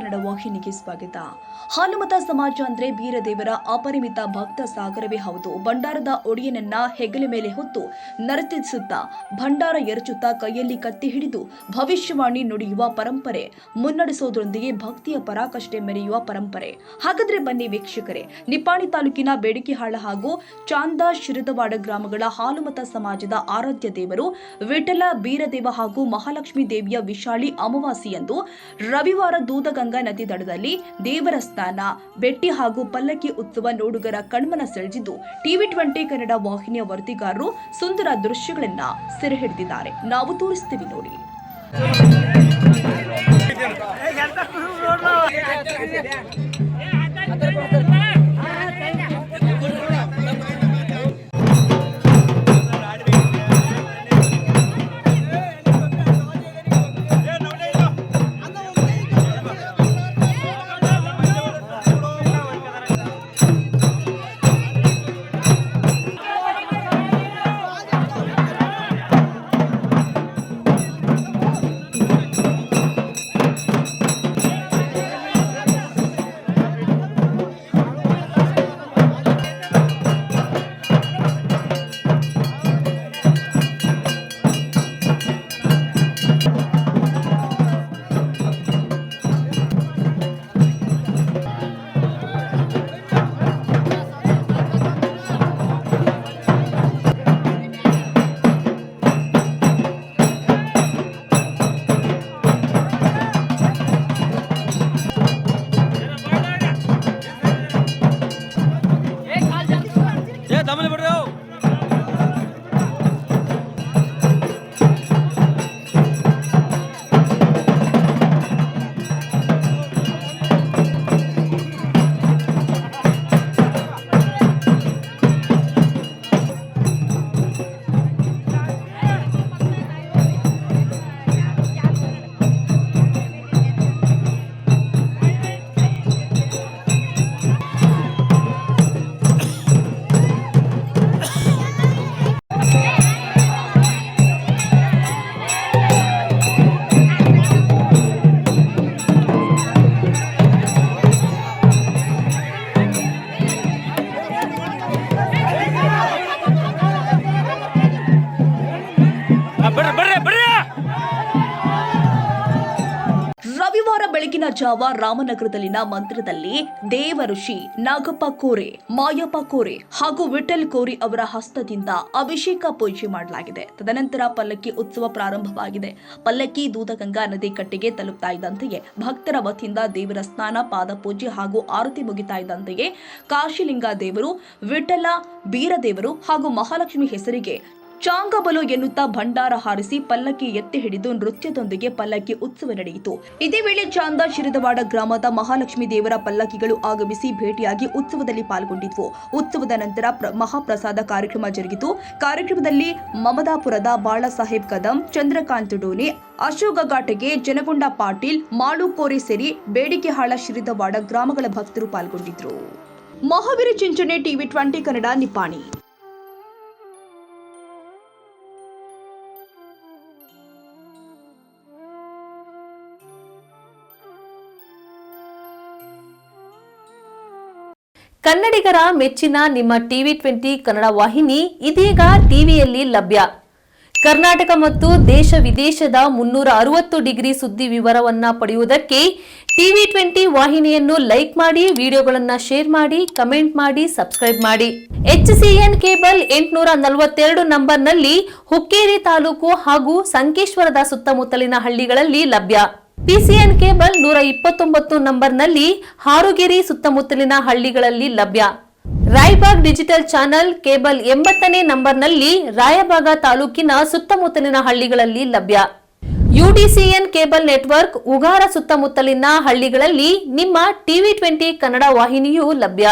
ಕನ್ನಡ ವಾಹಿನಿಗೆ ಸ್ವಾಗತ. ಹಾಲುಮತ ಸಮಾಜ ಅಂದ್ರೆ ಬೀರದೇವರ ಅಪರಿಮಿತ ಭಕ್ತ ಸಾಗರವೇ ಹೌದು. ಭಂಡಾರದ ಒಡೆಯನನ್ನ ಹೆಗಲ ಮೇಲೆ ಹೊತ್ತು ನರ್ತಿಸುತ್ತಾ ಭಂಡಾರ ಎರಚುತ್ತಾ ಕೈಯಲ್ಲಿ ಕತ್ತಿ ಹಿಡಿದು ಭವಿಷ್ಯವಾಣಿ ನುಡಿಯುವ ಪರಂಪರೆ ಮುನ್ನಡೆಸೋದ್ರೊಂದಿಗೆ ಭಕ್ತಿಯ ಪರಾಕಾಷ್ಠೆ ಮೆರೆಯುವ ಪರಂಪರೆ. ಹಾಗಾದ್ರೆ ಬನ್ನಿ ವೀಕ್ಷಕರೇ, ನಿಪ್ಪಾಣಿ ತಾಲೂಕಿನ ಬೇಡಿಕೆಹಾಳ ಹಾಗೂ ಚಾಂದ ಶಿರದವಾಡ ಗ್ರಾಮಗಳ ಹಾಲುಮತ ಸಮಾಜದ ಆರಾಧ್ಯ ದೇವರು ವಿಠಲ ಬೀರದೇವ ಹಾಗೂ ಮಹಾಲಕ್ಷ್ಮೀ ದೇವಿಯ ವಿಶಾಲಿ ಅಮಾವಾಸ್ಯೆಯಂದು ರವಿವಾರ ದೂದಗಂಗಾ ನದಿ ದಡದಲ್ಲಿ ದೇವರ ಸ್ನಾನ, ಬೆಟ್ಟಿ ಹಾಗೂ ಪಲ್ಲಕ್ಕಿ ಉತ್ಸವ ನೋಡುಗರ ಕಣ್ಮನ ಸೆಳೆದಿದ್ದು ಟಿವಿ 20 ಕನ್ನಡ ವಾಹಿನಿಯ ವರದಿಗಾರರು ಸುಂದರ ದೃಶ್ಯಗಳನ್ನ ಸೆರೆ ಹಿಡಿದಿದ್ದಾರೆ. ನಾವು ತೋರಿಸ್ತೀವಿ ನೋಡಿ. ರವಿವಾರ ಬೆಳಗಿನ ಜಾವ ರಾಮನಗರದಲ್ಲಿನ ಮಂದಿರದಲ್ಲಿ ದೇವ ಋಷಿ ನಾಗಪ್ಪ ಕೋರೆ, ಮಾಯಪ್ಪ ಕೋರೆ ಹಾಗೂ ವಿಠಲ್ ಕೋರಿ ಅವರ ಹಸ್ತದಿಂದ ಅಭಿಷೇಕ ಪೂಜೆ ಮಾಡಲಾಗಿದೆ. ತದನಂತರ ಪಲ್ಲಕ್ಕಿ ಉತ್ಸವ ಪ್ರಾರಂಭವಾಗಿದೆ. ಪಲ್ಲಕ್ಕಿ ದೂದಗಂಗಾ ನದಿ ಕಟ್ಟೆಗೆ ತಲುಪ್ತಾ ಇದ್ದಂತೆಯೇ ಭಕ್ತರ ವತಿಯಿಂದ ದೇವರ ಸ್ನಾನ, ಪಾದ ಪೂಜೆ ಹಾಗೂ ಆರತಿ ಮುಗಿತಾ ಇದ್ದಂತೆಯೇ ಕಾಶಿಲಿಂಗ ದೇವರು, ವಿಠಲ ಬೀರದೇವರು ಹಾಗೂ ಮಹಾಲಕ್ಷ್ಮಿ ಹೆಸರಿಗೆ ಚಾಂಗಬಲು ಎನ್ನುತ್ತಾ ಭಂಡಾರ ಹಾರಿಸಿ ಪಲ್ಲಕ್ಕಿ ಎತ್ತಿ ಹಿಡಿದು ನೃತ್ಯದೊಂದಿಗೆ ಪಲ್ಲಕ್ಕಿ ಉತ್ಸವ ನಡೆಯಿತು. ಇದೇ ವೇಳೆ ಚಾಂದ ಶಿರದವಾಡ ಗ್ರಾಮದ ಮಹಾಲಕ್ಷ್ಮಿ ದೇವರ ಪಲ್ಲಕ್ಕಿಗಳು ಆಗಮಿಸಿ ಭೇಟಿಯಾಗಿ ಉತ್ಸವದಲ್ಲಿ ಪಾಲ್ಗೊಂಡಿದ್ವು. ಉತ್ಸವದ ನಂತರ ಮಹಾಪ್ರಸಾದ ಕಾರ್ಯಕ್ರಮ ಜರುಗಿತು. ಕಾರ್ಯಕ್ರಮದಲ್ಲಿ ಮಮದಾಪುರದ ಬಾಳ ಸಾಹೇಬ್ ಕದಂ, ಚಂದ್ರಕಾಂತ್ ಡೋನಿ, ಅಶೋಕ ಘಾಟಗೆ, ಜನಗೊಂಡ ಪಾಟೀಲ್, ಮಾಳು ಕೋರೆ ಸೇರಿ ಬೇಡಿಕೆಹಾಳ ಶಿರದವಾಡ ಗ್ರಾಮಗಳ ಭಕ್ತರು ಪಾಲ್ಗೊಂಡಿದ್ರು. ಮಹಾವೀರ ಚಿಂಚನೆ, ಟಿವಿ 20 ಕನ್ನಡ, ನಿಪ್ಪಾಣಿ. ಕನ್ನಡಿಗರ ಮೆಚ್ಚಿನ ನಿಮ್ಮ ಟಿವಿ 20 ಕನ್ನಡ ವಾಹಿನಿ ಇದೀಗ ಟಿವಿಯಲ್ಲಿ ಲಭ್ಯ. ಕರ್ನಾಟಕ ಮತ್ತು ದೇಶ ವಿದೇಶದ 360 ಡಿಗ್ರಿ ಸುದ್ದಿ ವಿವರವನ್ನ ಪಡೆಯುವುದಕ್ಕೆ ಟಿವಿ 20 ವಾಹಿನಿಯನ್ನು ಲೈಕ್ ಮಾಡಿ, ವಿಡಿಯೋಗಳನ್ನು ಶೇರ್ ಮಾಡಿ, ಕಮೆಂಟ್ ಮಾಡಿ, ಸಬ್ಸ್ಕ್ರೈಬ್ ಮಾಡಿ. HCN ಕೇಬಲ್ 842 ನಂಬರ್ನಲ್ಲಿ ಹುಕ್ಕೇರಿ ತಾಲೂಕು ಹಾಗೂ ಸಂಕೇಶ್ವರದ ಸುತ್ತಮುತ್ತಲಿನ ಹಳ್ಳಿಗಳಲ್ಲಿ ಲಭ್ಯ. PCN ಕೇಬಲ್ 129 ನಂಬರ್ನಲ್ಲಿ ಹಾರುಗೆರೆ ಸುತ್ತಮುತ್ತಲಿನ ಹಳ್ಳಿಗಳಲ್ಲಿ ಲಭ್ಯ. ರಾಯಬಾಗ್ ಡಿಜಿಟಲ್ ಚಾನೆಲ್ ಕೇಬಲ್ 80ನೇ ನಂಬರ್ನಲ್ಲಿ ರಾಯಬಾಗ ತಾಲೂಕಿನ ಸುತ್ತಮುತ್ತಲಿನ ಹಳ್ಳಿಗಳಲ್ಲಿ ಲಭ್ಯ. UDCN ಕೇಬಲ್ ನೆಟ್ವರ್ಕ್ ಉಗಾರ ಸುತ್ತಮುತ್ತಲಿನ ಹಳ್ಳಿಗಳಲ್ಲಿ ನಿಮ್ಮ ಟಿವಿ 20 ಕನ್ನಡ ವಾಹಿನಿಯೂ ಲಭ್ಯ.